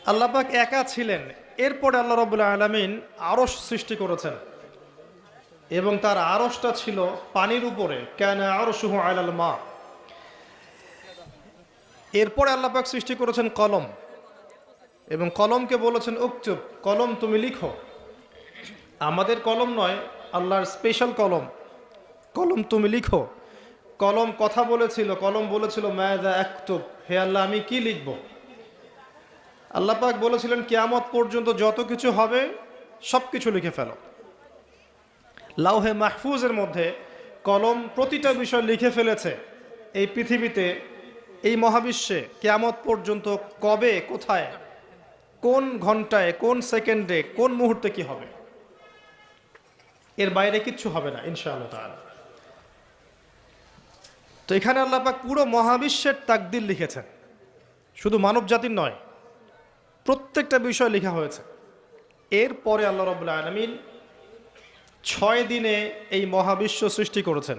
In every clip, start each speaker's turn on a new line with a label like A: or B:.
A: আল্লাহ পাক একা ছিলেন, এরপরে আল্লাহ রাব্বুল আলামিন আরশ সৃষ্টি করেছেন এবং তার আরশটা ছিল পানির উপরে, কানা আরশুহু আলাল মা। এরপরে আল্লাহ পাক সৃষ্টি করেছেন কলম এবং কলমকে বলেছেন উকতুব, কলম তুমি লিখো। আমাদের কলম নয়, আল্লাহর স্পেশাল কলম, কলম তুমি লিখো। কলম কথা বলেছিল, কলম বলেছিল মাযা আকতুব, হে আল্লাহ আমি কি লিখব। আল্লাহ পাক বলেছিলেন কিয়ামত পর্যন্ত যত কিছু হবে সব কিছু লিখে ফেলো। লাউহে মাহফুজের মধ্যে কলম প্রতিটা বিষয় লিখে ফেলেছে। এই পৃথিবীতে, এই মহাবিশ্বে কিয়ামত পর্যন্ত কবে, কোথায়, কোন ঘন্টায়, কোন সেকেন্ডে, কোন মুহূর্তে কি হবে, এর বাইরে কিচ্ছু হবে না ইনশাআল্লাহ তাআলা। তো এখানে আল্লাহ পাক পুরো মহাবিশ্বের তাকদীর লিখেছেন, শুধু মানব জাতির নয়, প্রত্যেকটা বিষয় লেখা হয়েছে। এরপরে আল্লাহ রাব্বুল আলামিন 6 দিনে এই মহাবিশ্ব সৃষ্টি করেছেন।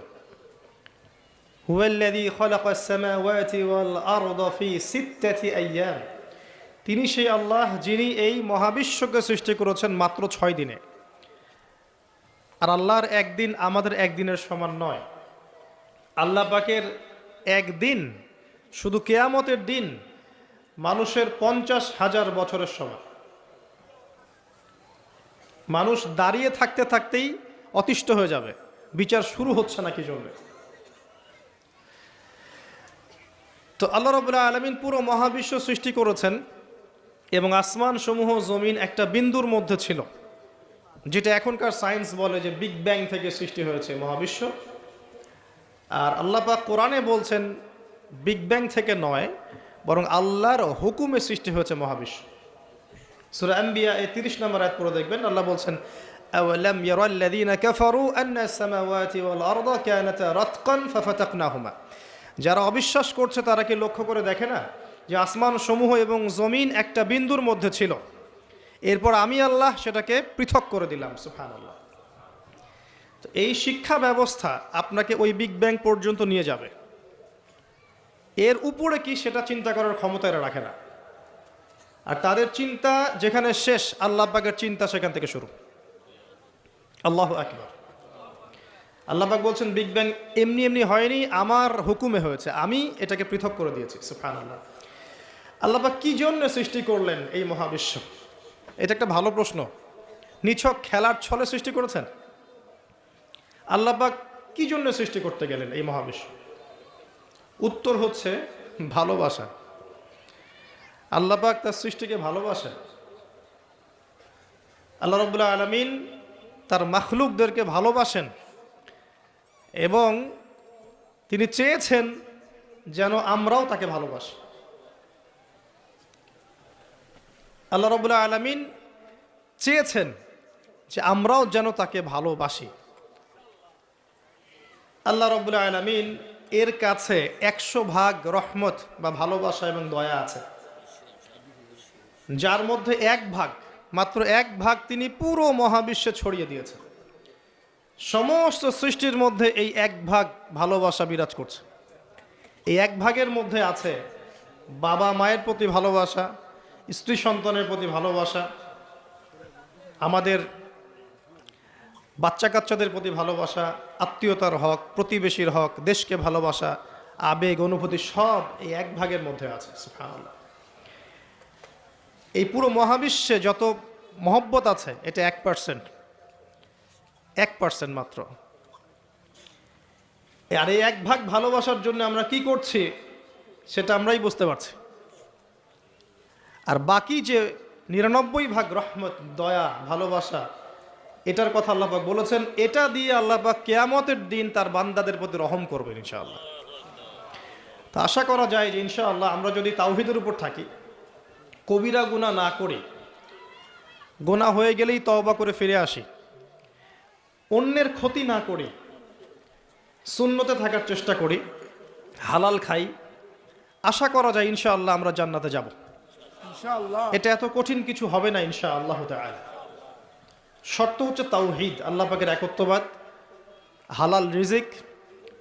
A: হুয়াল্লাযী খালাকাস সামাওয়াতি ওয়াল আরদা ফি সিত্তাতি আইয়াম, তিনি সেই আল্লাহ যিনি এই মহাবিশ্বকে সৃষ্টি করেছেন মাত্র 6 দিনে। আর আল্লাহর একদিন আমাদের একদিনের সমান নয়। আল্লাহ পাকের একদিন, শুধু কিয়ামতের দিন, মানুষের 50,000 বছরের সমান। মানুষ দাঁড়িয়ে থাকতে থাকতেই অতিষ্ঠ হয়ে যাবে, বিচার শুরু হচ্ছে না কি জন্য। তো আল্লাহ রাব্বুল আলামিন পুরো মহাবিশ্ব সৃষ্টি করেছেন এবং আসমান সমূহ জমিন একটা বিন্দুর মধ্যে ছিল, যেটা এখনকার সায়েন্স বলে যে বিগ ব্যাং থেকে সৃষ্টি হয়েছে মহাবিশ্ব। আর আল্লাহ পাক কোরআনে বলছেন বিগ ব্যাং থেকে নয়, বরং আল্লাহর হুকুমে সৃষ্টি হয়েছে মহাবিশ্ব। সূরা আম্বিয়া 30 নম্বর আয়াত পড়ে দেখবেন, আল্লাহ বলছেন আওয়ালাম ইয়ারাল্লাযীনা কাফারু আন্নাস সামাওয়াতি ওয়াল আরদা কানাতা রাতকান ফাফাতাকনাহুমা। যারা অবিশ্বাস করছে তারা কি লক্ষ্য করে দেখে না যে আসমান সমূহ এবং জমিন একটা বিন্দুর মধ্যে ছিল, এরপর আমি আল্লাহ সেটাকে পৃথক করে দিলাম। সুবহানাল্লাহ। তো এই শিক্ষা ব্যবস্থা আপনাকে ওই বিগ ব্যাং পর্যন্ত নিয়ে যাবে। এর উপরে কি সেটা চিন্তা করার ক্ষমতা এরা রাখে না। আর তাদের চিন্তা যেখানে শেষ, আল্লাহ পাকের চিন্তা সেখান থেকে শুরু। আল্লাহু আকবার। আল্লাহ পাক বলছেন বিগ ব্যাং এমনি এমনি হয়নি, আমার হুকুমে হয়েছে, আমি এটাকে পৃথক করে দিয়েছি। সুবহানাল্লাহ। আল্লাহ পাক কি জন্য সৃষ্টি করলেন এই মহাবিশ্ব? এটা একটা ভালো প্রশ্ন। নিছক খেলার ছলে সৃষ্টি করেছেন? আল্লাহ পাক কি জন্য সৃষ্টি করতে গেলেন এই মহাবিশ্ব? উত্তর হচ্ছে ভালোবাসা। আল্লাহ পাক তার সৃষ্টিকে ভালোবাসেন। আল্লাহ রাব্বুল আলামিন তার মাখলুকদেরকে ভালোবাসেন এবং তিনি চেয়েছেন যেন আমরাও তাকে ভালোবাসি। আল্লাহ রাব্বুল আলামিন চেয়েছেন যে আমরাও যেন তাকে ভালোবাসি। আল্লাহ রাব্বুল আলামিন এর কাছে 100 ভাগ রহমত বা ভালোবাসা এবং দয়া আছে, যার মধ্যে 1 ভাগ, মাত্র 1 ভাগ তিনি পুরো মহাবিশ্বে ছড়িয়ে দিয়েছেন। সমস্ত সৃষ্টির মধ্যে এই 1 ভাগ ভালোবাসা বিরাজ করছে। এই 1 ভাগের মধ্যে আছে বাবা মায়ের প্রতি ভালোবাসা, স্ত্রী সন্তানের প্রতি ভালোবাসা, আমাদের বাচ্চা কাচ্চাদের প্রতি ভালোবাসা, আত্মীয়তার হক, প্রতিবেশীর হক, দেশকে ভালোবাসা, আবেগ অনুভূতি সব এই 1 ভাগের মধ্যে আছে। সুবহানাল্লাহ। এই পুরো মহাবিশ্বে যত মহব্বত আছে এটা 1%, 1% মাত্র। আর এই 1 ভাগ ভালোবাসার জন্য আমরা কি করছি সেটা আমরাই বুঝতে পারছি। আর বাকি যে 99 ভাগ রহমত, দয়া, ভালোবাসা, এটার কথা আল্লাহ পাক বলেছেন, এটা দিয়ে আল্লাহ পাক কিয়ামতের দিন তার বান্দাদের প্রতি রহম করবেন ইনশাআল্লাহ। তা আশা করা যায় যে ইনশাআল্লাহ আমরা যদি তাওহীদের উপর থাকি, কবিরা গুনাহ না করি, গুনাহ হয়ে গেলেই তওবা করে ফিরে আসি, অন্যের ক্ষতি না করি, সুন্নতে থাকার চেষ্টা করি, হালাল খাই, আশা করা যায় ইনশাআল্লাহ আমরা জান্নাতে যাব ইনশাআল্লাহ। এটা এত কঠিন কিছু হবে না ইনশাআল্লাহ তাআলা। শর্ত হচ্ছে তাওহীদ, আল্লাহ পাকের একত্ববাদ, হালাল রিজিক,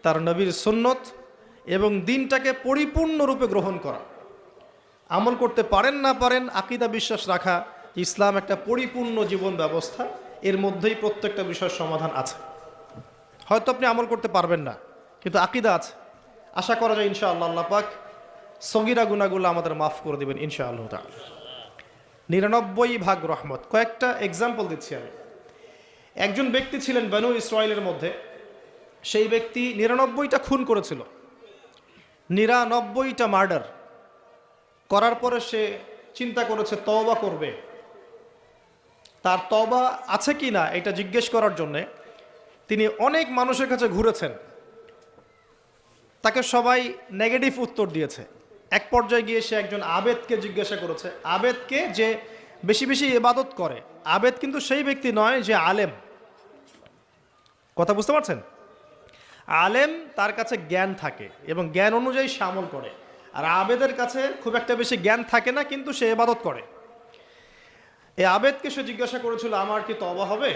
A: তার নবীর সুন্নত এবং দিনটাকে পরিপূর্ণরূপে গ্রহণ করা। আমল করতে পারেন না পারেন, আকীদা বিশ্বাস রাখা ইসলাম একটা পরিপূর্ণ জীবন ব্যবস্থা, এর মধ্যেই প্রত্যেকটা বিষয়ের সমাধান আছে। হয়তো আপনি আমল করতে পারবেন না, কিন্তু আকীদা আছে। আশা করা যায় ইনশাআল্লাহ আল্লাহ পাক সগীরা গুনাহগুলো আমাদের মাফ করে দেবেন ইনশাআল্লাহ তাআলা। 99 রহমত। কয়েকটা এক্সাম্পল দিচ্ছি আমি। একজন ব্যক্তি ছিলেন বনু ইসরাইলের মধ্যে, সেই ব্যক্তি 99টা খুন করেছিল, 99টা মার্ডার করার পরে সে চিন্তা করেছে তওবা করবে। তার তওবা আছে কি না এটা জিজ্ঞেস করার জন্যে তিনি অনেক মানুষের কাছে ঘুরেছেন। তাকে সবাই নেগেটিভ উত্তর দিয়েছে। এক পর্যায়ে গিয়ে সে একজন আবেদকে জিজ্ঞাসা করেছে, আবেদকে যে বেশি বেশি ইবাদত করে। আবেদ কিন্তু সেই ব্যক্তি নয় যে আলেম, কথা বুঝতে পারছেন? আলেম তার কাছে জ্ঞান থাকে এবং জ্ঞান অনুযায়ী সে আমল করে, আর আবেদের কাছে খুব একটা বেশি জ্ঞান থাকে না, কিন্তু সে ইবাদত করে। এই আবেদকে সে জিজ্ঞাসা করেছিল আমার কি তওবা হবে?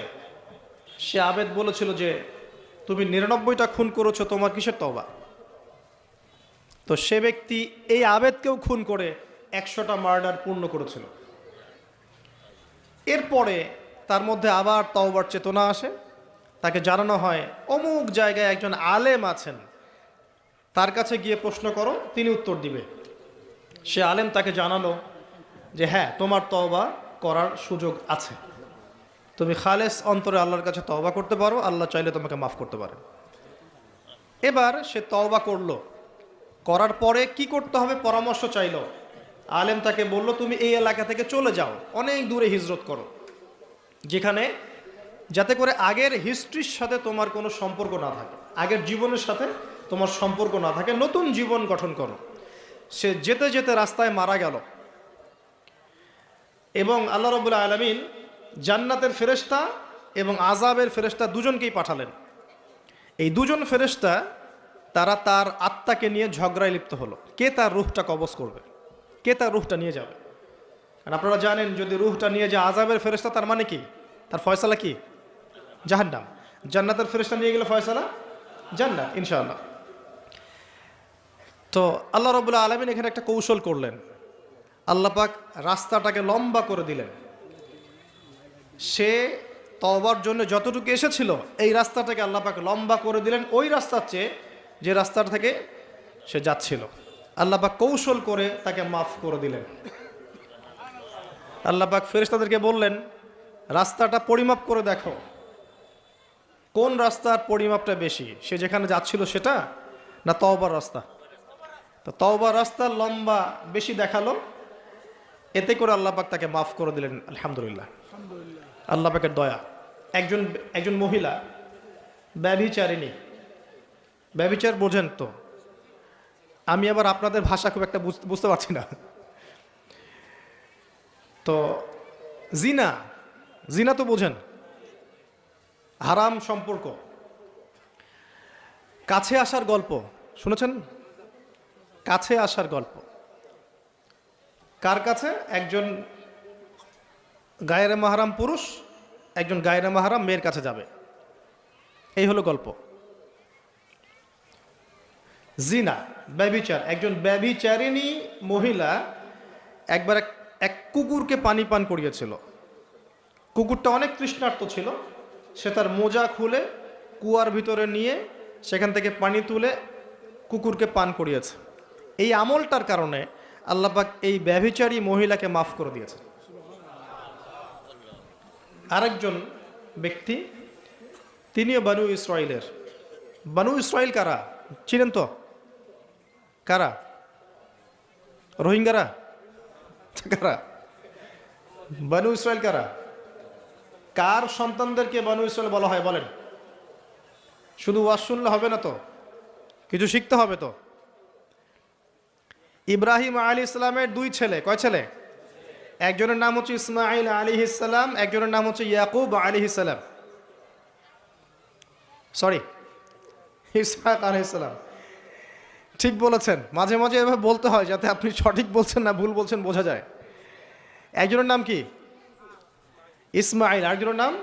A: সে আবেদ বলেছিল যে তুমি 99টা খুন করেছো, তোমার কিসের তওবা? তো সে ব্যক্তি এই আবেদকেও খুন করে 100টা মার্ডার পূর্ণ করেছিল। এরপরে তার মধ্যে আবার তওবার চেতনা আসে, তাকে জানানো হয় অমুক জায়গায় একজন আলেম আছেন, তার কাছে গিয়ে প্রশ্ন করো, তিনি উত্তর দিবে। সে আলেম তাকে জানালো যে হ্যাঁ, তোমার তওবা করার সুযোগ আছে, তুমি খালেস অন্তরে আল্লাহর কাছে তওবা করতে পারো, আল্লাহ চাইলে তোমাকে মাফ করতে পারে। এবার সে তওবা করলো, করার পরে কি করতে হবে পরামর্শ চাইলো। আলেম তাকে বলল তুমি এই এলাকা থেকে চলে যাও, অনেক দূরে হিজরত করো, যেখানে যাতে করে আগের হিস্ট্রির সাথে তোমার কোনো সম্পর্ক না থাকে, আগের জীবনের সাথে তোমার সম্পর্ক না থাকে, নতুন জীবন গঠন করো। সে যেতে যেতে রাস্তায় মারা গেল এবং আল্লাহ রাব্বুল আলামিন জান্নাতের ফেরেশতা এবং আযাবের ফেরেশতা দুজনকেই পাঠালেন। এই দুজন ফেরেশতা তারা তার আত্মাকে নিয়ে ঝগড়ায় লিপ্ত হলো, কে তার রূহটা কবজ করবে, কে তার রূহটা নিয়ে যাবে। আর আপনারা জানেন যদি রূহটা নিয়ে যায় আযাবের ফেরেশতা, তার মানে কি, তার ফয়সালা কি? জাহান্নাম। জান্নাতের ফেরেশতা নিয়ে গেলে ফয়সালা জান্নাত ইনশাআল্লাহ। তো আল্লাহ রাব্বুল আলামিন এখানে একটা কৌশল করলেন। আল্লাহ পাক রাস্তাটাকে লম্বা করে দিলেন। সে তওবার জন্য যতটুকু এসেছিল এই রাস্তাটাকে আল্লাহ পাক লম্বা করে দিলেন, ওই রাস্তার চেয়ে যে রাস্তার থেকে সে যাচ্ছিল। আল্লাহ পাক কৌশল করে তাকে মাফ করে দিলেন। আল্লাহ পাক ফেরেশতাদেরকে বললেন রাস্তাটা পরিমাপ করে দেখো, কোন রাস্তার পরিমাপটা বেশি, সে যেখানে যাচ্ছিল সেটা না তওবার রাস্তা? তো তওবার রাস্তার লম্বা বেশি দেখালো, এতে করে আল্লাহ পাক তাকে মাফ করে দিলেন। আলহামদুলিল্লাহ, আল্লাহ পাকের দয়া। একজন মহিলা ব্যভিচারিণী, ব্যভিচার বোঝেন তো? আমি আবার আপনাদের ভাষা খুব একটা বুঝতে পারছি না। তো জিনা, জিনা তো বোঝেন, হারাম সম্পর্ক। কাছে আসার গল্প শুনেছেন? কাছে আসার গল্প কার কাছে? একজন গায়রে মাহরাম পুরুষ একজন গায়রে মাহরাম মেয়ের কাছে যাবে, এই হলো গল্প। জিনা, ব্যভিচার। একজন ব্যভিচারিণী মহিলা একবার এক কুকুরকে পানি পান করিয়েছিল। কুকুরটা অনেক তৃষ্ণার্ত ছিল, সে তার মোজা খুলে কুয়ার ভিতরে নিয়ে সেখান থেকে পানি তুলে কুকুরকে পান করিয়েছে। এই আমলটার কারণে আল্লাহ পাক এই ব্যভিচারী মহিলাকে মাফ করে দিয়েছে। আরেকজন ব্যক্তি, তিনিও বনু ইসরাইলের। বনু ইসরাইল কারা চিনেন তো? কারা? রোহিঙ্গারা? কারা? বনু ইসরাইল কারা? কার সন্তানদেরকে বনু ইসরাইল বলা হয় বলেন? শুধু ওয়াজ শুনলে হবে না তো, কিছু শিখতে হবে তো। ইব্রাহিম আলাইহিস সালামের দুই ছেলে, কয় ছেলে? একজনের নাম হচ্ছে ইসমাঈল আলাইহিস সালাম, একজনের নাম হচ্ছে ইয়াকুব আলাইহিস সালাম, সরি ইসহাক আলাইহিস সালাম। ঠিক বলেছেন, মাঝে মাঝে এভাবে বলতে হয় যাতে আপনি সঠিক বলছেন না ভুল বলছেন বোঝা যায়। একজনের নাম কি? ইসমাঈল, আরেকজনের নাম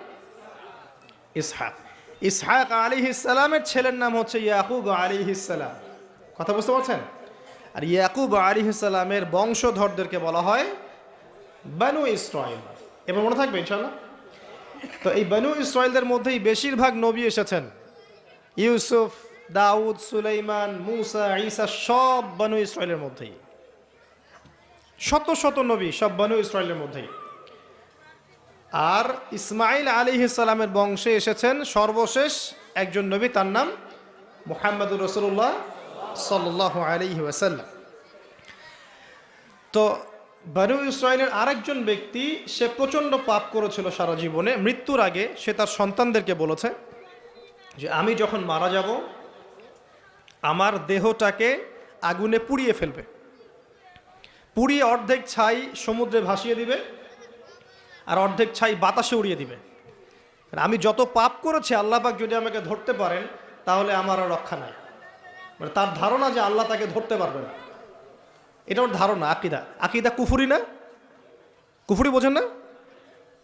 A: ইসহাক। ইসহাক আলাইহিস সালামের ছেলের নাম হচ্ছে ইয়াকুব আলাইহিস সালাম। কথা বুঝতে পারছেন? আর ইয়াকুব আলাইহিস সালামের বংশধরদেরকে বলা হয় বনু ইসরাইল। এবার মনে থাকবে ইনশাআল্লাহ। তো এই বনু ইসরাইলদের মধ্যেই বেশিরভাগ নবী এসেছেন। ইউসুফ, দাউদ, সুলাইমান, মুসা, ঈসা সব বনু ইসরাইলের মধ্যেই। শত শত নবী সব বনু ইসরাইলের মধ্যেই। আর ইসমাইল আলাইহিস সালামের বংশে এসেছেন সর্বশেষ একজন নবী, তার নাম মুহাম্মদুর রাসূলুল্লাহ সাল্লাল্লাহু আলাইহি ওয়াসাল্লাম। তো বনু ইসরাইলের আরেকজন ব্যক্তি, সে প্রচণ্ড পাপ করেছিল সারা জীবনে। মৃত্যুর আগে সে তার সন্তানদেরকে বলেছে যে আমি যখন মারা যাব আমার দেহটাকে আগুনে পুড়িয়ে ফেলবে, পুড়িয়ে অর্ধেক ছাই সমুদ্রে ভাসিয়ে দিবে আর অর্ধেক ছাই বাতাসে উড়িয়ে দিবে। আমি যত পাপ করেছি আল্লাহ পাক যদি আমাকে ধরতে পারেন তাহলে আমার আর রক্ষা নাই। মানে তার ধারণা যে আল্লাহ তাকে ধরতে পারবে না, এটা ওর ধারণা। আকিদা, আকিদা কুফরি না? কুফরি বোঝেন না?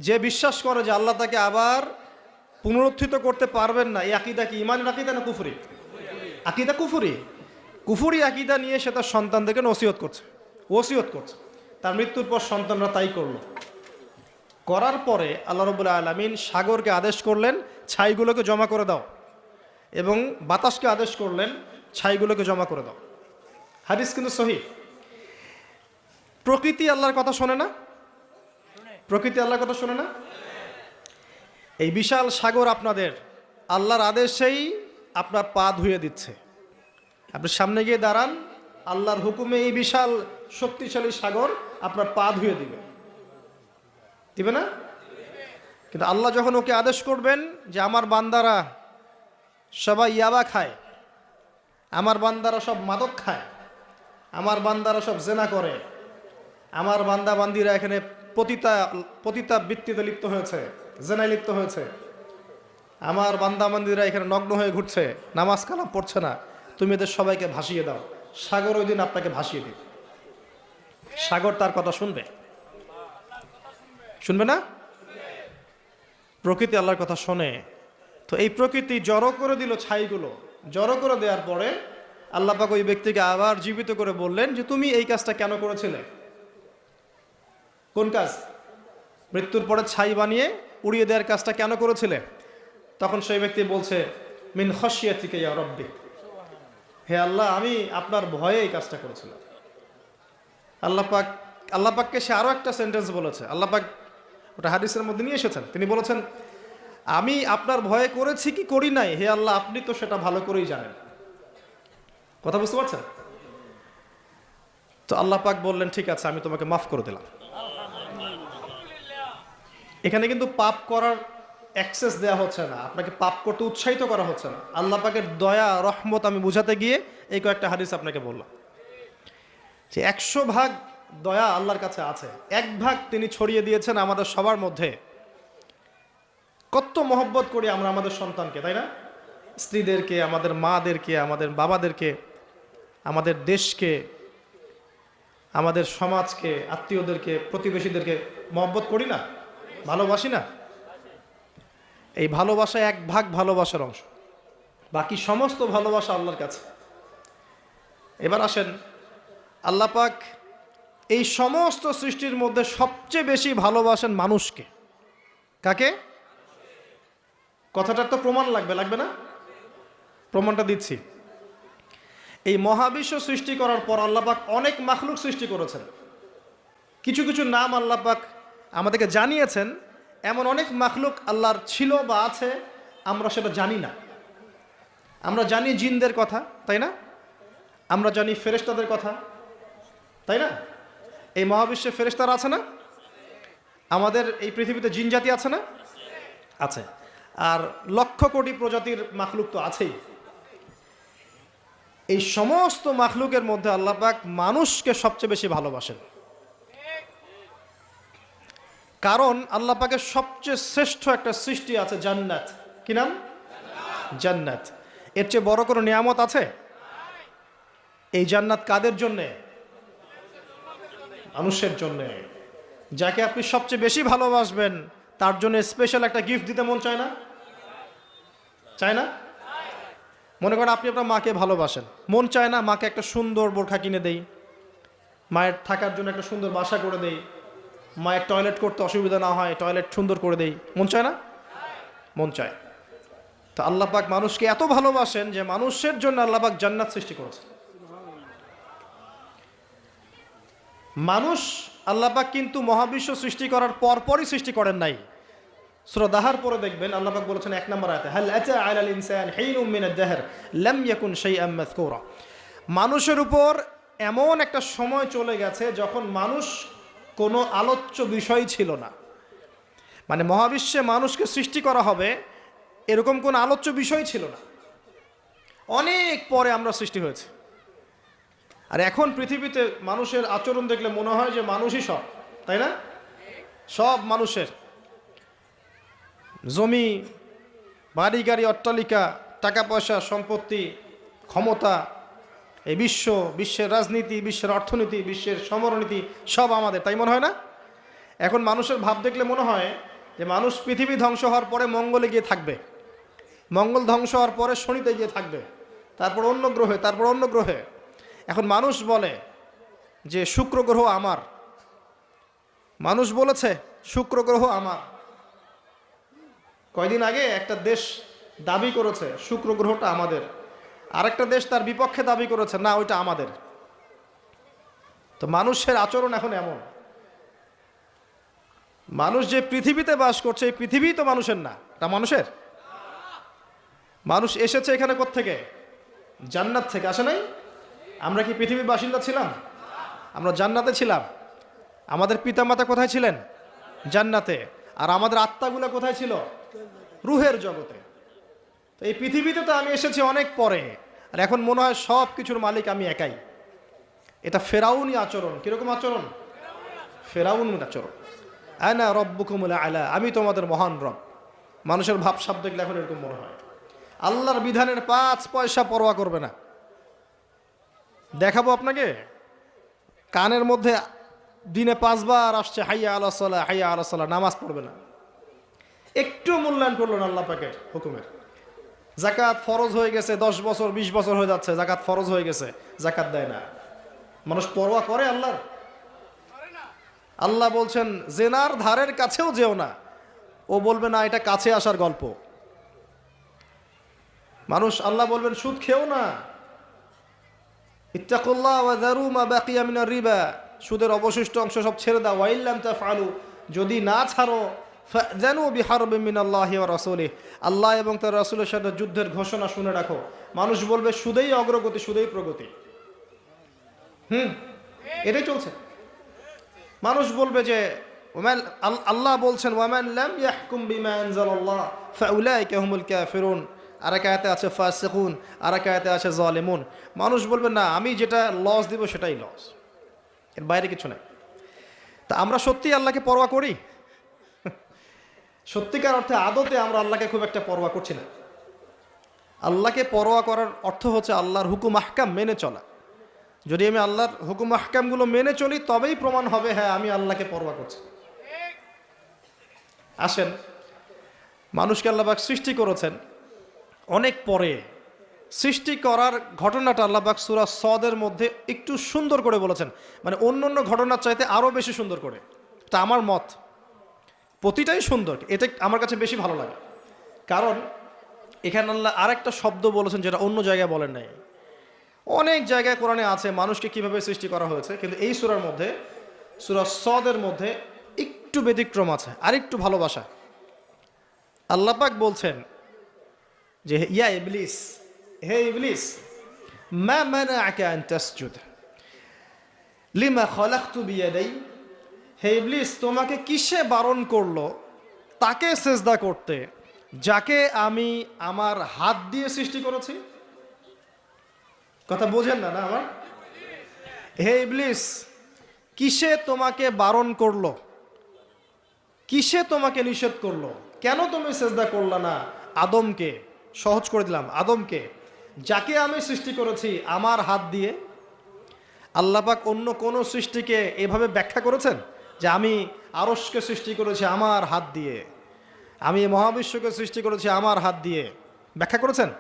A: যে বিশ্বাস করে যে আল্লাহ তাকে আবার পুনরুত্থিত করতে পারবেন না, এই আকিদা কি ইমানের আকিদা না কুফরি? আকিদা কুফরি। কুফরি আকিদা নিয়ে সে তার সন্তানদেরকে ওসিয়ত করছে। তার মৃত্যুর পর সন্তানরা তাই করলো। করার পরে আল্লাহ রাব্বুল আলামিন সাগরকে আদেশ করলেন ছাইগুলোকে জমা করে দাও, এবং বাতাসকে আদেশ করলেন ছাইগুলোকে জমা করে দাও। হাদিস কিন্তু সহিহ। প্রকৃতি আল্লাহর কথা শোনে না? প্রকৃতি আল্লাহর কথা শোনে না? এই বিশাল সাগর আপনাদের আল্লাহর আদেশেই আপনার পা ধুয়ে দিচ্ছে। আপনি সামনে গিয়ে দাঁড়ান, আল্লাহর হুকুমে এই বিশাল শক্তিশালী সাগর আপনার পা ধুয়ে দিবে না? কিন্তু আল্লাহ যখন ওকে আদেশ করবেন যে আমার বান্দারা সবাই ইয়াবা খায়, আমার বান্দারা সব মাদক খায়, আমার বান্দারা সব জেনা করে, আমার বান্দা বান্দিরা এখানে পতিতা বৃত্তিতে লিপ্ত হয়েছে, জেনায় লিপ্ত হয়েছে, আমার বান্দা বান্দিরা এখানে নগ্ন হয়ে ঘুরছে, নামাজ কালাম পড়ছে না, তুমি এদের সবাইকে ভাসিয়ে দাও। সাগর ওই দিন আপনাকে ভাসিয়ে দিবে। সাগর তার কথা শুনবে না? প্রকৃতি আল্লাহর কথা শোনে। তো এই প্রকৃতি জড়ো করে দিল ছাইগুলো। জড়ো করে দেওয়ার পরে আল্লাহ পাক ওই ব্যক্তিকে আবার জীবিত করে বললেন যে তুমি এই কাজটা কেন করেছিলে? কোন কাজ? মৃত্যুর পরে ছাই বানিয়ে উড়িয়ে দেওয়ার কাজটা কেন করেছিলে? তখন সেই ব্যক্তি বলছে মিন খাশিয়াতিকা ইয়া রাব্বি, হে আল্লাহ আমি আপনার ভয়ে এই কাজটা করেছিলাম। আল্লাহ পাককে সে আরো একটা সেন্টেন্স বলেছে। আল্লাহ পাক ওটা হাদিসের মধ্যে নিয়ে এসেছেন। তিনি বলেছেন আমি আপনার ভয়ে করেছি কি করি নাই, হে আল্লাহ আপনি তো সেটা ভালো করেই জানেন। কথা বুঝতে পারছেন? তো আল্লাহ পাক বললেন ঠিক আছে আমি তোমাকে মাফ করে দিলাম। এখানে কিন্তু পাপ করার অ্যাক্সেস দেওয়া হচ্ছে না, আপনাকে পাপ করতে উৎসাহিত করা হচ্ছে না। আল্লাহ পাকের দয়া রহমত আমি বুঝাতে গিয়ে এই কয়েকটা হাদিস আপনাকে বললাম যে 100 ভাগ দয়া আল্লাহর কাছে আছে, 1 ভাগ তিনি ছড়িয়ে দিয়েছেন আমাদের সবার মধ্যে। কত মহব্বত করি আমরা আমাদের সন্তানকে, তাই না? স্ত্রীদেরকে, আমাদের মাদেরকে, আমাদের বাবাদেরকে, আমাদের দেশকে, আমাদের সমাজকে, আত্মীয়দেরকে, প্রতিবেশীদেরকে মহব্বত করি না? ভালোবাসি না? এই ভালোবাসা 1 ভাগ ভালোবাসার অংশ, বাকি সমস্ত ভালোবাসা আল্লাহর কাছে। এবার আসেন, আল্লাহ পাক এই সমস্ত সৃষ্টির মধ্যে সবচেয়ে বেশি ভালোবাসেন মানুষকে। কাকে? কথাটার তো প্রমাণ লাগবে না? প্রমাণটা দিচ্ছি। এই মহাবিশ্ব সৃষ্টি করার পর আল্লাহ পাক অনেক মাখলুক সৃষ্টি করেছেন। কিছু কিছু নাম আল্লাহ পাক আমাদেরকে জানিয়েছেন। এমন অনেক মাখলুক আল্লাহর ছিল বা আছে, আমরা সেটা জানি না। আমরা জানি জিনদের কথা, তাই না? আমরা জানি ফেরেশতাদের কথা, তাই না? এই মহাবিশ্বে ফেরেশতারা আছে না? আমাদের এই পৃথিবীতে জিন জাতি আছে না? আছে। আর লক্ষ কোটি প্রজাতির মাখলুক তো আছেই। এই সমস্ত মাখলুকের মধ্যে আল্লাহ পাক মানুষকে সবচেয়ে বেশি ভালোবাসেন। কারণ আল্লাহ পাকের সবচেয়ে শ্রেষ্ঠ একটা সৃষ্টি আছে জান্নাত। কি নাম? জান্নাত। এর চেয়ে বড় কোনো নিয়ামত আছে? এই জান্নাত কাদের জন্যে? মানুষের জন্যে। যাকে আপনি সবচেয়ে বেশি ভালোবাসবেন তার জন্য স্পেশাল একটা গিফট দিতে মন চায় না? চায় না? মনে করেন আপনি আপনার মাকে ভালোবাসেন, মন চায় না মাকে একটা সুন্দর বোরখা কিনে দেই, মায়ের থাকার জন্য একটা সুন্দর বাসা করে দেই, মায়ের টয়লেট করতে অসুবিধা না হয় টয়লেট সুন্দর করে দেই, মন চায় না? মন চায়। তো আল্লাহ পাক মানুষকে এত ভালোবাসেন যে মানুষের জন্য আল্লাহ পাক জান্নাত সৃষ্টি করেছেন। মানুষ আল্লাহ পাক কিন্তু মহাবিশ্ব সৃষ্টি করার পরপরই সৃষ্টি করেন নাই। সূরা দাহার পরে দেখবেন আল্লাহ পাক বলেছেন 1 নম্বর আয়াতে, হাল আতা আলাল ইনসান হিনুম মিনাদ দাহর লাম ইয়াকুন শাইআম মাযকুরা। মানুষের উপর এমন একটা সময় চলে গেছে যখন মানুষ কোনো আলোচ্য বিষয় ছিল না। মানে মহাবিশ্বে মানুষকে সৃষ্টি করা হবে এরকম কোনো আলোচ্য বিষয় ছিল না, অনেক পরে আমরা সৃষ্টি হয়েছে। আর এখন পৃথিবীতে মানুষের আচরণ দেখলে মনে হয় যে মানুষই সব, তাই না? সব মানুষের জমি, বাড়ি গাড়ি, অট্টালিকা, টাকা পয়সা, সম্পত্তি, ক্ষমতা, এই বিশ্বের রাজনীতি, বিশ্বের অর্থনীতি, বিশ্বের সমরনীতি সব আমাদের, তাই মনে হয় না? এখন মানুষের ভাব দেখলে মনে হয় যে মানুষ পৃথিবী ধ্বংস হওয়ার পরে মঙ্গলে গিয়ে থাকবে, মঙ্গল ধ্বংস হওয়ার পরে শনিতে গিয়ে থাকবে, তারপর অন্য গ্রহে, তারপর অন্য গ্রহে। এখন মানুষ বলে যে শুক্র গ্রহ আমার, মানুষ বলেছে শুক্র গ্রহ আমার। কয়দিন আগে একটা দেশ দাবি করেছে শুক্র গ্রহটা আমাদের, আরেকটা দেশ তার বিপক্ষে দাবি করেছে না ওইটা আমাদের। তো মানুষের আচরণ এখন এমন। মানুষ যে পৃথিবীতে বাস করছে এই পৃথিবী তো মানুষের না, তা মানুষের। মানুষ এসেছে এখানে কোত্থেকে? জান্নাত থেকে, আসে নাই? আমরা কি পৃথিবীর বাসিন্দা ছিলাম? আমরা জান্নাতে ছিলাম। আমাদের পিতামাতা কোথায় ছিলেন? জান্নাতে। আর আমাদের আত্মাগুলো কোথায় ছিল? রুহের জগতে। তো এই পৃথিবীতে তো আমি এসেছি অনেক পরে, আর এখন মনে হয় সব কিছুর মালিক আমি একাই। এটা ফেরাউনি আচরণ। কিরকম আচরণ? ফেরাউন আচরণ। আনা রব্বুকুমুল আলা, আমি তোমাদের মহান রব। মানুষের ভাবসাব দেখলে এখন এরকম মনে হয়। আল্লাহর বিধানের 5 পয়সা পরোয়া করবে না। দেখাবো আপনাকে, কানের মধ্যে দিনে 5 বার আসছে হাইয়া আলা সালাহ, হাইয়া আলা সালাহ, নামাজ পড়বে না, একটু মূল্যায়ন করলো না আল্লাহ পাকের হুকুমের। জাকাত ফরজ হয়ে গেছে, 10 বছর 20 বছর হয়ে যাচ্ছে, জাকাত ফরজ হয়ে গেছে, জাকাত দেয় না। মানুষ পরোয়া করে আল্লাহর? আল্লাহ বলছেন জেনার ধারের কাছেও যেও না, ও বলবে না এটা কাছে আসার গল্প। মানুষ আল্লাহ বলবেন সুদ খেও না, ইত্তাকুল্লাহ ওয়া যারু মা বাকিয়া মিনার রিবা, সুদের অবশিষ্ট অংশ সব ছেড়ে দাও। ওয়া ইল্লাম তাফআলু, যদি না ছাড়ো, ফাযানু বিহারবিন মিনাল্লাহি ওয়া রাসূলিহি, আল্লাহ এবং তার রাসূলের সাথে যুদ্ধের ঘোষণা শুনে রাখো। মানুষ বলবে সুদেই অগ্রগতি, সুদেই প্রগতি। এটাই চলছে। মানুষ বলবে যে আল্লাহ বলছেন ওয়ামান লাম ইয়াহকুম বিমা আনজালাল্লাহ ফাউলাইকা হুমুল কাফিরুন, আর এক আয়াতে আছে ফাসিকুন, আর এক আয়াতে আছে জালিমুন। মানুষ বলবে না আমি যেটা লস দিব সেটাই লস, এর বাইরে কিছু নাই। তা আমরা সত্যি আল্লাহকে পরোয়া করি? সত্যিকার অর্থে আদতে আমরা আল্লাহকে খুব একটা পরোয়া করছি না। আল্লাহকে পরোয়া করার অর্থ হচ্ছে আল্লাহর হুকুম আহকাম মেনে চলা। যদি আমি আল্লাহর হুকুম আহকামগুলো মেনে চলি তবেই প্রমাণ হবে হ্যাঁ আমি আল্লাহকে পরোয়া করছি। আসেন, মানুষকে আল্লাহ পাক সৃষ্টি করেছেন অনেক পরে। সৃষ্টি করার ঘটনাটা আল্লাহ পাক সূরা সদের মধ্যে একটু সুন্দর করে বলেছেন, মানে অন্য অন্য ঘটনার চাইতে আরও বেশি সুন্দর করে। এটা আমার মত, প্রতিটাই সুন্দর, এটা আমার কাছে বেশি ভালো লাগে। কারণ এখানে আল্লাহ আরেকটা শব্দ বলেছেন যেটা অন্য জায়গায় বলেন নাই। অনেক জায়গায় কোরআনে আছে মানুষকে কিভাবে সৃষ্টি করা হয়েছে, কিন্তু এই সূরার মধ্যে, সূরা সদের মধ্যে একটু ব্যতিক্রম আছে, আরেকটু ভালোবাসা। আল্লাহ পাক বলছেন যে ইয়া ইবলিস, হে ইবলিস, মা মানাআকা আন তাসজুদ লিমা খালাকতু বিয়াদাই, হে ইবলিস তোমাকে কিসে বারণ করলো তাকে সেজদা করতে যাকে আমি আমার হাত দিয়ে সৃষ্টি করেছি? কথা বোঝেন না? না আমার হে ইবলিস, কিসে তোমাকে বারণ করলো, কিসে তোমাকে নিষেধ করলো? কেন তুমি সেজদা করলা না আদমকে? সহজ করে দিলাম, আদমকে, যাকে আমি সৃষ্টি করেছি আমার হাত দিয়ে। আল্লাহ পাক অন্য কোনো সৃষ্টিকে এভাবে ব্যাখ্যা করেছেন যে আমি আরশকে সৃষ্টি করেছি আমার হাত দিয়ে, আমি মহাবিশ্বকে সৃষ্টি করেছি আমার হাত দিয়ে? ব্যাখ্যা করেছেন?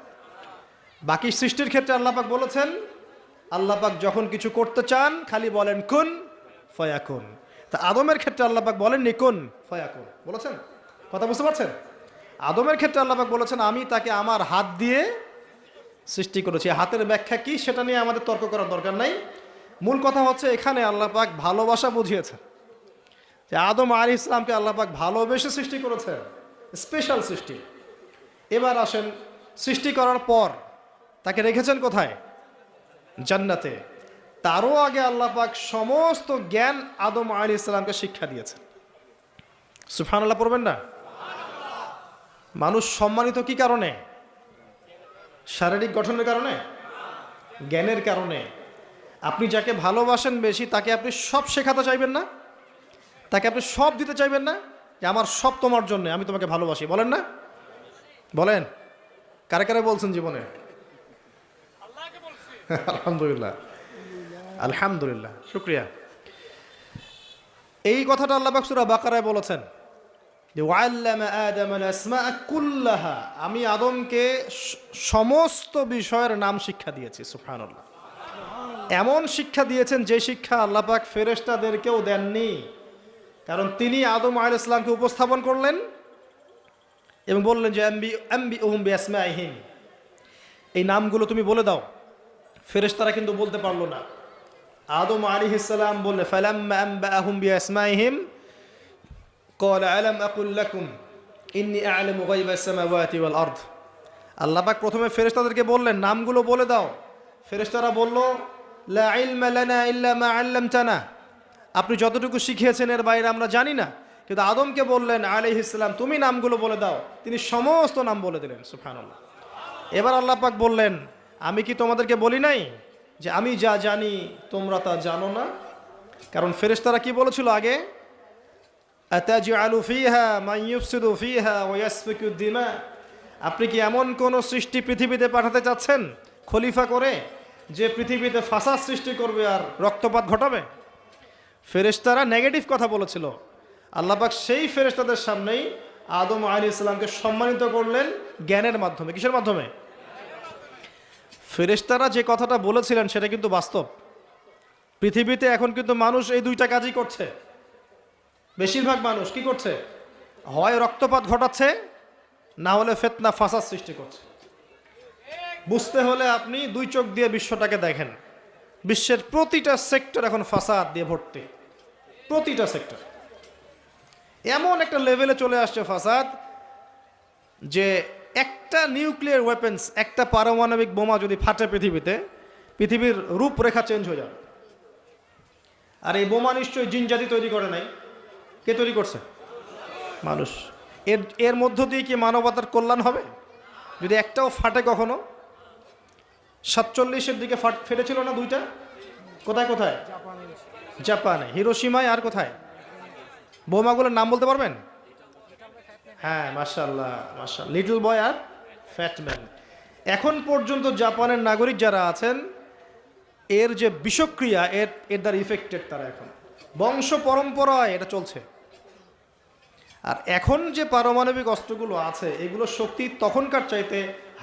A: বাকি সৃষ্টির ক্ষেত্রে আল্লাহ পাক বলেছেন, আল্লাহ পাক যখন কিছু করতে চান খালি বলেন কুন ফায়াকুন। তা আদমের ক্ষেত্রে আল্লাহ পাক বলেননি কুন ফায়াকুন, বলেছেন? কথা বুঝতে পারছেন? আদমের ক্ষেত্রে আল্লাহ পাক বলেছেন আমি তাকে আমার হাত দিয়ে সৃষ্টি করেছি। হাতের ব্যাখ্যা কি সেটা নিয়ে আমাদের তর্ক করার দরকার নাই। মূল কথা হচ্ছে এখানে আল্লাহ পাক ভালোবাসা বুঝিয়েছেন যে আদম আলাইহিস সালামকে আল্লাহ পাক ভালোবেসে সৃষ্টি করেছেন, স্পেশাল সৃষ্টি। এবার আসেন, সৃষ্টি করার পর তাকে রেখেছেন কোথায়? জান্নাতে। তারও আগে আল্লাহ পাক সমস্ত জ্ঞান আদম আলাইহিস সালামকে শিক্ষা দিয়েছেন। সুবহানাল্লাহ পড়বেন না? মানুষ সম্মানিত কি কারণে? শারীরিক গঠনের কারণে? জ্ঞানের কারণে। আপনি যাকে ভালোবাসেন বেশি তাকে আপনি সব শেখাতে চাইবেন না? তাকে আপনি সব দিতে চাইবেন না? যে আমার সব তোমার জন্য, আমি তোমাকে ভালোবাসি, বলেন না? বলেন, কারে কারে বলছেন জীবনে? আলহামদুলিল্লাহ, আলহামদুলিল্লাহ, শুক্রিয়া। এই কথাটা আল্লাহ পাক সূরা বাকারায় বলেছেন যে ওয়াল্লামা আদামাল আসমাআ কুল্লাহা, আমি আদমকে সমস্ত বিষয়ের নাম শিক্ষা দিয়েছি। সুবহানাল্লাহ। এমন শিক্ষা দিয়েছেন যে শিক্ষা আল্লাহ পাক ফেরেশতাদেরকেও দেননি। কারণ তিনি আদম আলাইহিস সালামকে উপস্থাপন করলেন এবং বললেন যে আম্বিউহুম বিআসমাইহিম, এই নামগুলো তুমি বলে দাও। ফেরেশতারা কিন্তু বলতে পারলো না। আদম আলাইহিস সালাম বললে ফালাম্মা আম্বাআহুম বিআসমাইহিম ক্বালা আলাম আকুল লাকুম ইন্নী আ'লামু গায়বাস সামাওয়াতি ওয়াল আরদ। আল্লাহ পাক প্রথমে ফেরেশতাদেরকে বললেন নামগুলো বলে দাও। ফেরেশতারা বলল লা ইলমা লানা ইল্লা মা আল্লামতানা, আপনি যতটুকু শিখিয়েছেন এর বাইরে আমরা জানি না। কিন্তু আদমকে বললেন আলাইহিস সালাম তুমি নামগুলো বলে দাও, তিনি সমস্ত নাম বলে দিলেন। সুবহানাল্লাহ। এবার আল্লাহ পাক বললেন আমি কি তোমাদেরকে বলি নাই যে আমি যা জানি তোমরা তা জানো না? কারণ ফেরেশতারা কি বলেছিল আগে? আতাজআলু ফিহা মান ইউফসিদু ফিহা ওয়া ইয়াসফিকু দিমা, আপনি কি এমন কোন সৃষ্টি পৃথিবীতে পাঠাতে চাচ্ছেন খলিফা করে যে পৃথিবীতে ফাসাদ সৃষ্টি করবে আর রক্তপাত ঘটাবে? ফেরেশতারা নেগেটিভ কথা বলেছিল। আল্লাহ পাক সেই ফেরেশতাদের সামনেই আদম আলাইহিস সালামকে সম্মানিত করলেন জ্ঞানের মাধ্যমে। কিসের মাধ্যমে? ফেরেশতারা যে কথাটা বলেছিলেন সেটা কিন্তু বাস্তব। পৃথিবীতে এখন কিন্তু মানুষ এই দুইটা কাজই করছে। বেশিরভাগ মানুষ কি করছে? হয় রক্তপাত ঘটাচ্ছে, না হলে ফিতনা ফাসাদ সৃষ্টি করছে। বুঝতে হলে আপনি দুই চোখ দিয়ে বিশ্বটাকে দেখেন। বিশ্বের প্রতিটা সেক্টর এখন ফাসাদ দিয়ে ভর্তি, প্রতিটা সেক্টর। এমন একটা লেভেলে চলে আসছে ফাসাদ যে একটা নিউক্লিয়ার ওয়েপেন্স, একটা পারমাণবিক বোমা যদি ফাটে পৃথিবীতে, পৃথিবীর রূপরেখা চেঞ্জ হয়ে যাবে। আর এই বোমা নিশ্চয়ই জিন জাতি তৈরি করে নাই। কে তৈরি করছে? মানুষ। এর মধ্য দিয়ে কি মানবতার কল্যাণ হবে যদি একটাও ফাটে? কখনো 47-এর দিকে ফেটেছিল না দুইটা? কোথায় কোথায়? জাপানে, হিরোশিমায়, আর কোথায়? বোমাগুলোর নাম বলতে পারবেন? হ্যাঁ, মাশাআল্লাহ মাশাআল্লাহ, লিটল বয় আর ফ্যাটম্যান। এখন পর্যন্ত জাপানের নাগরিক যারা আছেন এর যে বিষক্রিয়া, এর দ্বারা ইফেক্টেড তারা। এখন বংশ পরম্পরায় এটা চলছে। আর এখন যে পারমাণবিক অস্ত্রগুলো আছে এগুলো শক্তি তখনকার চাইতে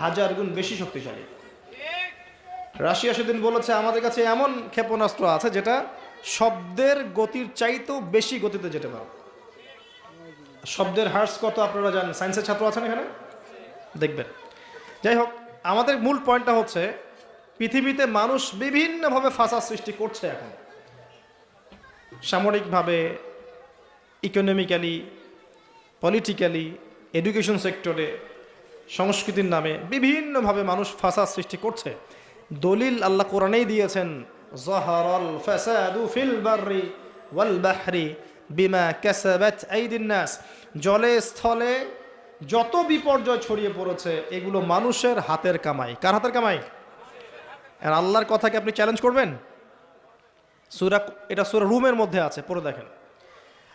A: 1000 গুণ বেশি শক্তিশালী। রাশিয়া সেদিন বলেছে আমাদের কাছে এমন ক্ষেপণাস্ত্র আছে যেটা শব্দের গতির চাইতেও বেশি গতিতে যেতে পারে। শব্দের হার্স কত আপনারা জানেন? সায়েন্সের ছাত্র আছেন এখানে? দেখবেন। যাই হোক, আমাদের মূল পয়েন্টটা হচ্ছে পৃথিবীতে মানুষ বিভিন্নভাবে ফাসাদ সৃষ্টি করছে এখন। সামরিকভাবে, ইকোনমিক্যালি, পলিটিক্যালি, এডুকেশন সেক্টরে, সংস্কৃতির নামে বিভিন্নভাবে মানুষ ফাসাদ সৃষ্টি করছে। দলিল আল্লাহ কোরআনেই দিয়েছেন, যাহারাল ফাসাদু ফিল বাররি ওয়াল বাহরি বিমা কাসাবাত আইদিন নাস। জলে স্থলে যত বিপর্যয় ছড়িয়ে পড়েছে এগুলো মানুষের হাতের কামাই। কার হাতের কামাই? আর আল্লাহর কথাকে আপনি চ্যালেঞ্জ করবেন? এটা সূরা রুমের মধ্যে আছে, পড়ে দেখেন।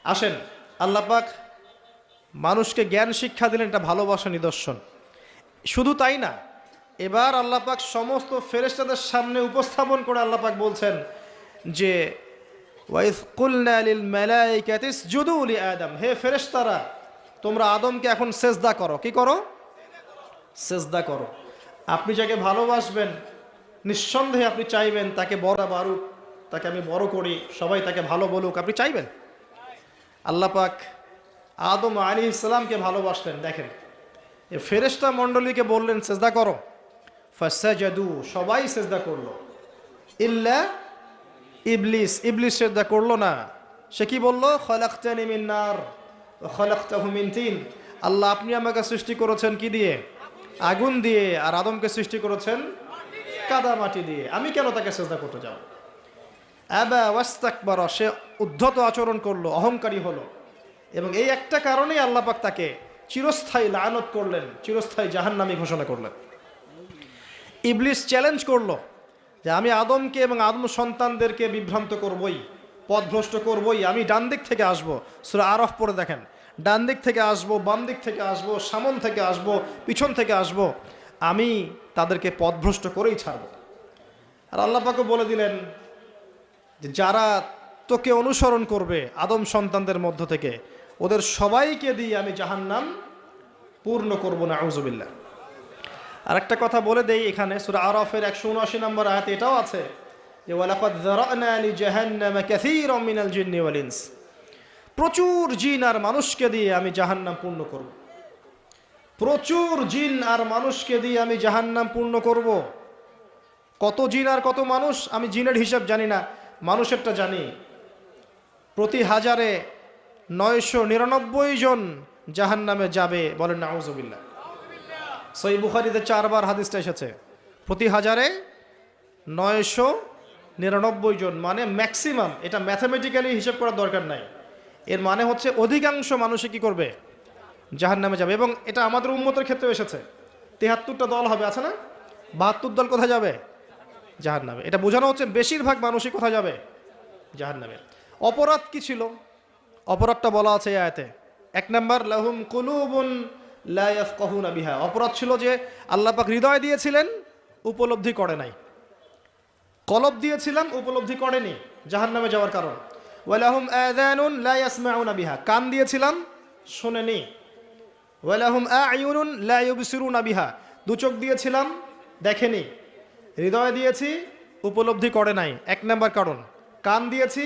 A: আসেন, আল্লাহ পাক মানুষকে জ্ঞান শিক্ষা দিলেন, এটা ভালোবাসা নিদর্শন। শুধু তাই না, এবার আল্লাহ পাক সমস্ত ফেরেশতাদের সামনে উপস্থাপন করে আল্লাহ পাক বলছেন যে ওয়াইজ কুলনা লিল মালাইকাতি ইসজুদু লি আদম, হে ফেরেশতারা তোমরা আদমকে এখন সেজদা করো। কি করো? সেজদা করো। আপনি যাকে ভালোবাসবেন নিঃসন্দেহে আপনি চাইবেন তাকে বড় বাড়ুক, তাকে আমি বড় করি, সবাই তাকে ভালো বলুক, আপনি চাইবেন। আল্লাহ পাক আদম আলাইহিস সালামকে ভালোবাসলেন। দেখেন, এই ফেরেশতা মণ্ডলীকে বললেন সেজদা করো, ফাসাজাদু, সবাই সেজদা করলো, ইল্লা ইবলিস, ইবলিস সেজদা করলো না। সে কি বলল? খলাকতানি মিন নার ওয়া খলাকতাহু মিন তিন, আল্লাহ আপনি আমাকে সৃষ্টি করেছেন কি দিয়ে? আগুন দিয়ে, আর আদমকে সৃষ্টি করেছেন কাদা মাটি দিয়ে, আমি কেন তাকে সেজদা করতে যাব? আবা ওয়াস্তাকবারা, সে উদ্ধত আচরণ করলো, অহংকারী হলো, এবং এই একটা কারণেই আল্লাহ পাক তাকে চিরস্থায়ী লানত করলেন, চিরস্থায়ী জাহান্নামী ঘোষণা করলেন। ইবলিস চ্যালেঞ্জ করলো যে আমি আদমকে এবং আদম সন্তানদেরকে বিভ্রান্ত করবই, পথভ্রষ্ট করবই, আমি ডান দিক থেকে আসবো। সূরা আরফ পড়ে দেখেন, ডান দিক থেকে আসবো, বাম দিক থেকে আসবো, সামন থেকে আসবো, পিছন থেকে আসবো, আমি তাদেরকে পথভ্রষ্ট করেই ছাড়বো। আর আল্লাহ পাকও বলে দিলেন যে যারা তোকে অনুসরণ করবে আদম সন্তানদের মধ্য থেকে, ওদের সবাইকে দিয়ে আমি জাহান্নাম পূর্ণ করবো না, আউযুবিল্লাহ। আর একটা কথা বলে দেই, এখানে সূরা আরাফের 179 নম্বর আয়াতে এটাও আছে যে ওয়ালাকাদ যারানা লিজাহান্নামা কাসীরাম মিনাল জিন্নি ওয়াল ইনস, প্রচুর জিন আর মানুষকে দিয়ে আমি জাহান্নাম পূর্ণ করব। প্রচুর জিন আর মানুষকে দিয়ে আমি জাহান্নাম পূর্ণ করব। কত জিন আর কত মানুষ আমি জিনের হিসাব জানি না, মানুষেরটা জানি। প্রতি 1000-এ 999 জন জাহান্নামে যাবে, বলেন নাউযুবিল্লাহ। সহিহ বুখারীতে 4 বার হাদিসটা এসেছে, প্রতি 1000-এ 999 জন, মানে ম্যাক্সিমাম। এটা ম্যাথামেটিক্যালি হিসাব করার দরকার নাই, এর মানে হচ্ছে অধিকাংশ মানুষই কি করবে? জাহান্নামে যাবে। এবং এটা আমাদের উম্মতের ক্ষেত্রেও এসেছে, 73টা দল হবে, আছে না? 72 দল কোথায় যাবে? জাহান্নামে। এটা বোঝানো হচ্ছে বেশিরভাগ মানুষই কোথায় যাবে? জাহান্নামে। অপরাধ কি ছিল? অপরাধটা বলা আছে এই আয়াতে। 1 নাম্বার, লাহুম কুলুবুন লা ইয়াফকাহুনা বিহা, অপরাধ ছিল যে আল্লাহ পাক হৃদয় দিয়েছিলেন, উপলব্ধি করে নাই। কলব দিয়েছিলাম, উপলব্ধি করেনি, জাহান্নামে যাওয়ার কারণ। ওয়ালাহুম আযানুন লা ইয়াসমাউনা বিহা, কান দিয়েছিলাম, শোনেনি। ওয়ালাহুম আ'য়ুনুন লা ইউবসিরুনা বিহা, দু চোখ দিয়েছিলাম, দেখেনি। হৃদয় দিয়েছি, উপলব্ধি করে নাই, 1 নাম্বার কারণ। কান দিয়েছি,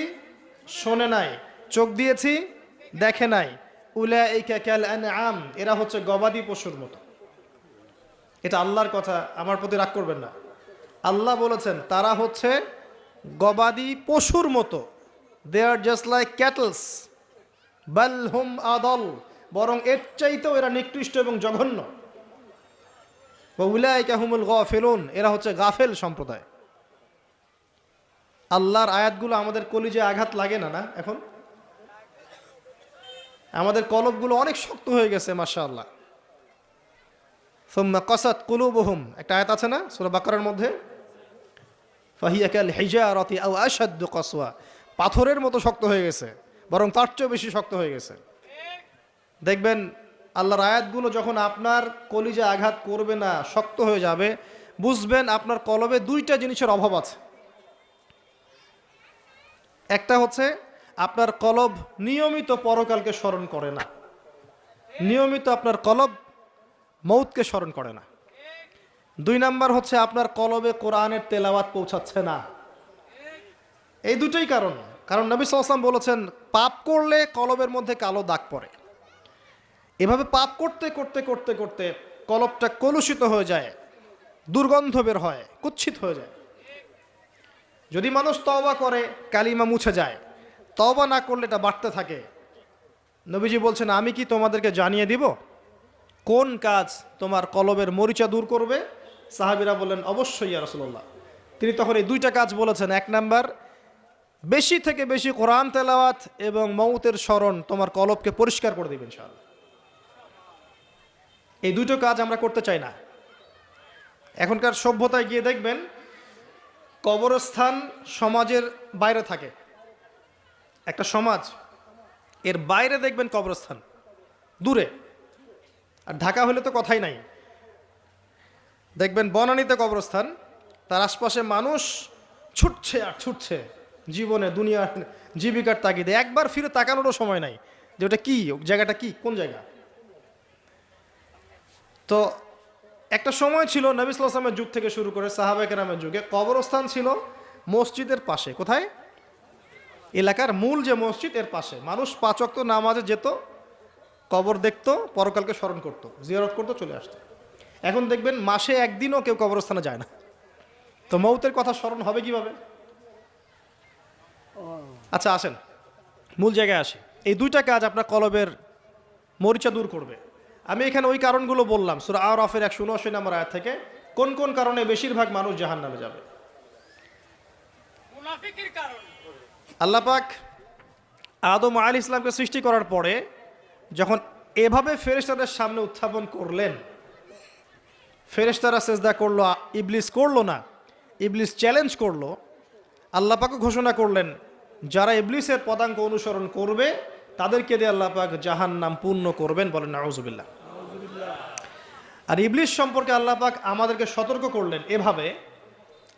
A: শোনে নাই। চোখ দিয়েছি, দেখে নাই। উলাইকা কাল আনআম, এরা হচ্ছে গবাদি পশুর মতো। এটা আল্লাহর কথা, আমার প্রতি রাগ করবেন না। আল্লাহ বলেছেন তারা হচ্ছে গবাদি পশুর মতো। দে আর জাস্ট লাইক ক্যাটলস, বাল হুম আদল, বরং এর চাইতেও এরা নিকৃষ্ট এবং জঘন্য। উলাইকা হুমুল গাফিলুন, এরা হচ্ছে গাফেল সম্প্রদায়। আল্লাহর আয়াতগুলো আমাদের কলিজে আঘাত লাগে না? না, এখন আমাদের কলবগুলো অনেক শক্ত হয়ে গেছে, মাশাআল্লাহ। সুম্মা কাসাত কুলুবুহুম, একটা আয়াত আছে না সূরা বাকারার মধ্যে, ফাহিয়া কাল হিজারাতি আও আশাদ্দু কাসওয়া, পাথরের মতো শক্ত হয়ে গেছে, বরং তার চেয়েও বেশি শক্ত হয়ে গেছে। দেখবেন আল্লাহর আয়াতগুলো যখন আপনার কলিজে আঘাত করবে না, শক্ত হয়ে যাবে, বুঝবেন আপনার কলবে 2টা জিনিসের অভাব আছে। একটা হচ্ছে আপনার কলব নিয়মিত পরকালকে স্মরণ করে না, নিয়মিত আপনার কলব মৌতকে স্মরণ করে না। 2 নাম্বার হচ্ছে আপনার কলবে কোরআনের তেলাওয়াত পৌঁছাচ্ছে না। এই দুটোই কারণ। কারণ নবী সাল্লাল্লাহু আলাইহি ওয়াসাল্লাম বলেছেন পাপ করলে কলবের মধ্যে কালো দাগ পড়ে। এভাবে পাপ করতে করতে করতে করতে কলবটা কলুষিত হয়ে যায়, দুর্গন্ধ বের হয়, কুৎসিত হয়ে যায়। যদি মানুষ তওবা করে কালিমা মুছে যায়, তওবা না করলে এটা বাড়তে থাকে। নবীজি বলছেন আমি কি তোমাদেরকে জানিয়ে দিব কোন কাজ তোমার কলবের মরিচা দূর করবে? সাহাবীরা বললেন অবশ্যই ইয়া রাসূলুল্লাহ। তিনি তখন এই 2টা কাজ বলেছেন। 1 নাম্বার, বেশি থেকে বেশি কোরআন তেলাওয়াত এবং মৌতের স্মরণ তোমার কলবকে পরিষ্কার করে দিবে ইনশাআল্লাহ। এই 2টো কাজ আমরা করতে চাই না। এখনকার সভ্যতায় গিয়ে দেখবেন কবরস্থান সমাজের বাইরে থাকে। একটা সমাজ, এর বাইরে দেখবেন কবরস্থান দূরে। আর ঢাকা হলে তো কথাই নাই, দেখবেন বনানীতে কবরস্থান, তার আশপাশে মানুষ ছুটছে আর ছুটছে জীবনে, দুনিয়ার জীবিকার তাগিদে। একবার ফিরে তাকানোরও সময় নাই যে ওটা কি, জায়গাটা কি, কোন জায়গা। তো একটা সময় ছিল নবী সাল্লাল্লাহু আলাইহি ওয়াসাল্লামের যুগ থেকে শুরু করে সাহাবায়ে কেরামের যুগে কবরস্থান ছিল মসজিদের পাশে। কোথায়? এলাকার মূল যে মসজিদ এর পাশে। মানুষ 5 ওয়াক্ত নামাজে যেত, কবর দেখতো, পরকালকে স্মরণ করতো, জিয়ারত করতো, চলে আসতো। এখন দেখবেন মাসে একদিনও কেউ কবরস্থানে যায় না। তো মৌতের কথা স্মরণ হবে কিভাবে? আচ্ছা আসেন মূল জায়গায় আসি। এই দুইটা কাজ আপনার কলবের মরিচা দূর করবে। আমি এখানে ওই কারণগুলো বললাম সূরা আরাফের 179 নম্বর আয়াত থেকে, কোন কোন কারণে বেশিরভাগ মানুষ জাহান্নামে যাবে।
B: মুনাফিকের কারণ।
A: আল্লাহ পাক আদম আলাইহিস সালামকে সৃষ্টি করার পরে যখন এভাবে ফেরেশতাদের সামনে উত্থাপন করলেন, ফেরেশতারা সিজদা করলো, ইবলিস করলো না। ইবলিস চ্যালেঞ্জ করলো। আল্লাহ পাকও ঘোষণা করলেন যারা ইবলিসের পদাঙ্ক অনুসরণ করবে তাদেরকে দিয়ে আল্লাহ পাক জাহান্নাম পূর্ণ করবেন। বলেন নাউজুবিল্লাহ। আর ইবলিস সম্পর্কে আল্লাহ পাক আমাদেরকে সতর্ক করলেন এভাবে।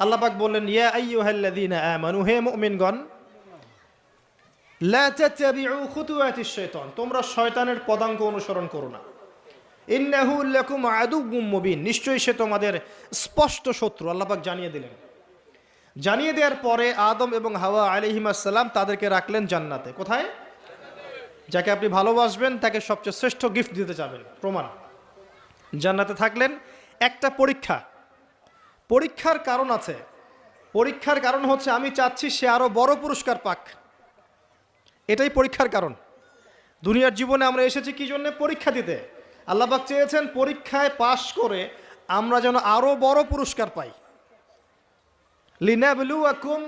A: আল্লাহ পাক বললেন ইয়া আইয়ুহাল্লাযীনা আমানু, হে মুমিনগণ, লা তাত্তাবিউ খুতুওয়াতিশ শাইতান, তোমরা শয়তানের পদাঙ্ক অনুসরণ করো না। ইন্নাহু লাকুম আদুউম মুবিন, নিশ্চয়ই সে তোমাদের স্পষ্ট শত্রু। আল্লাহ পাক জানিয়ে দিলেন। জানিয়ে দেওয়ার পরে আদম এবং হাওয়া আলাইহিস সালাম তাদেরকে রাখলেন জান্নাতে। কোথায়? যাকে আপনি ভালোবাসবেন তাকে সবচেয়ে শ্রেষ্ঠ গিফট দিতে যাবেন, প্রমাণ। জান্নাতে থাকলেন। একটা পরীক্ষার কারণ আছে। পরীক্ষার কারণ হচ্ছে আমি চাচ্ছি সে আরো বড় পুরস্কার পাক। এটাই পরীক্ষার কারণ। দুনিয়ার জীবনে আমরা এসেছি কি জন্য? পরীক্ষা দিতে। আল্লাহ পাক চেয়েছেন পরীক্ষায় পাশ করে আমরা যেন আরো বড় পুরস্কার পাই। লিনাবলুয়াকুম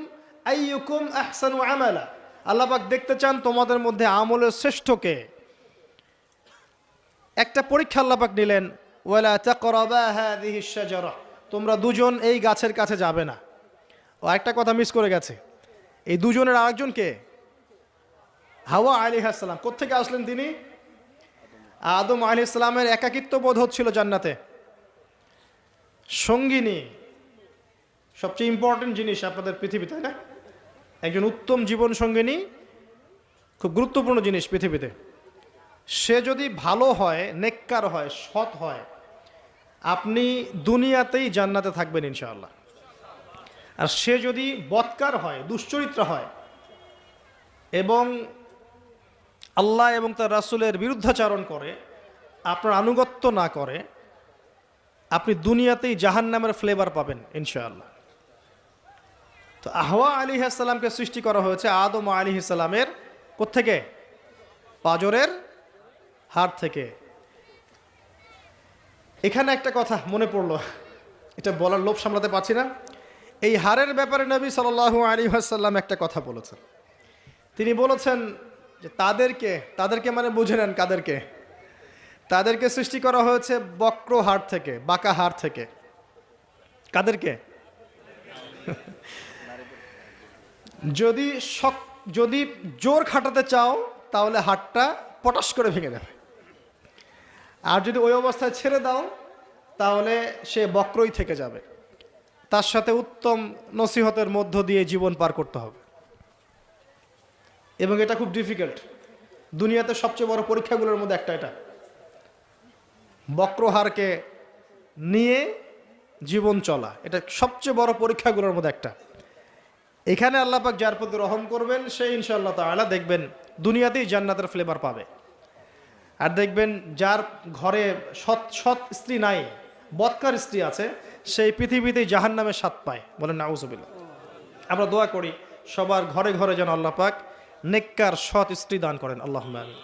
A: আইয়ুকুম আহসানু আমালা, আল্লাহ পাক দেখতে চান তোমাদের মধ্যে আমলের শ্রেষ্ঠকে। একটা পরীক্ষা আল্লাহ পাক নিলেন, ওয়ালা তাকরাবা হাযিহিশ শাজারা, তোমরা দুজন এই গাছের কাছে যাবে না। ও একটা কথা মিস করে গেছে, এই দুজনের আরেকজন কে? হাওয়া আলাইহিস সালাম। কোত্থেকে আসলেন তিনি? আদম আলাইহিস সালামের একাকিত্ব বোধ হচ্ছিল জান্নাতে। সঙ্গিনী সবচেয়ে ইম্পর্টেন্ট জিনিস আপনাদের পৃথিবীতে, তাই না? একজন উত্তম জীবন সঙ্গিনী খুব গুরুত্বপূর্ণ জিনিস পৃথিবীতে। সে যদি ভালো হয়, নেককার হয়, সৎ হয়, আপনি দুনিয়াতেই জান্নাতে থাকবেন ইনশাআল্লাহ। আর সে যদি বদকার হয়, দুশ্চরিত্র হয় এবং আল্লাহ এবং তার রাসূলের বিরুদ্ধাচরণ করে, আপনার আনুগত্য না করে, আপনি দুনিয়াতেই জাহান্নামের ফ্লেভার পাবেন ইনশাআল্লাহ। তো হাওয়া আলাইহিস সালামকে সৃষ্টি করা হয়েছে আদম আলাইহিস সালামের কোত্থেকে? পাঁজরের হাড় থেকে। এখানে একটা কথা মনে পড়লো, এটা বলার লোভ সামলাতে পারছি না। এই হাড়ের ব্যাপারে নবী সাল্লাল্লাহু আলাইহি ওয়াসাল্লাম একটা কথা বলেছেন। তিনি বলেছেন যে তাদেরকে মানে বুঝে নেন কাদেরকে? তাদেরকে সৃষ্টি করা হয়েছে বক্র হাড় থেকে, বাঁকা হাড় থেকে। কাদেরকে? যদি জোর খাটাতে চাও তাহলে হাড়টা পটাশ করে ভেঙে যাবে, আর যদি ওই অবস্থায় ছেড়ে দাও তাহলে সে বক্রই থেকে যাবে। তার সাথে উত্তম নসিহতের মধ্য দিয়ে জীবন পার করতে হবে, এবং এটা খুব ডিফিকাল্ট। দুনিয়াতে সবচেয়ে বড় পরীক্ষাগুলোর মধ্যে একটা এটা। বক্রহারকে নিয়ে জীবন চলা, এটা সবচেয়ে বড় পরীক্ষাগুলোর মধ্যে একটা। এখানে আল্লাহ পাক যার প্রতি রহম করবেন সে ইনশাআল্লাহ তাআলা দেখবেন দুনিয়াতেই জান্নাতের ফ্লেভার পাবে। আর দেখবেন যার ঘরে সৎ স্ত্রী নাই, বদকার স্ত্রী আছে, সেই পৃথিবীতেই জাহান্নামের স্বাদ পায়। বলেন নাউজুবিল্লাহ। আমরা দোয়া করি সবার ঘরে ঘরে যেন আল্লাহ পাক নেককার সৎ স্ত্রী দান করেন। আল্লাহুম্মা আমিন।